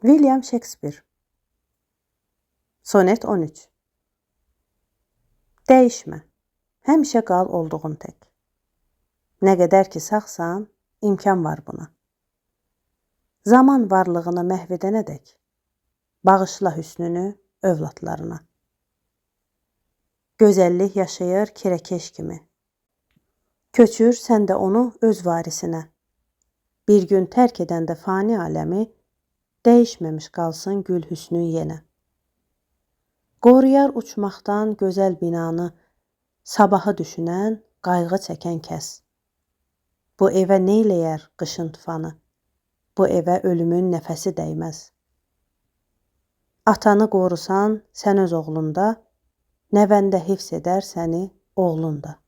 William Shakespeare. Sonet 13. Dəyişmə. Həmişə qal olduğun tək. Nə qədər ki sağsan, imkan var buna. Zaman varlığını məhv edənədək, bağışla hüsnünü övladlarına. Gözəllik yaşayır kirəkeş kimi. Köçür sən də onu öz varisinə. Bir gün tərk edəndə fani aləmi, dəyişməmiş qalsın gül hüsnün yenə. Qoruyar uçmaqdan gözəl binanı, sabahı düşünən, qayğı çəkən kəs. Bu evə neyləyər qışın tufanı, bu evə ölümün nəfəsi dəyməz. Atanı qorusan sən öz oğlunda, nəvəndə hifz edər səni oğlunda.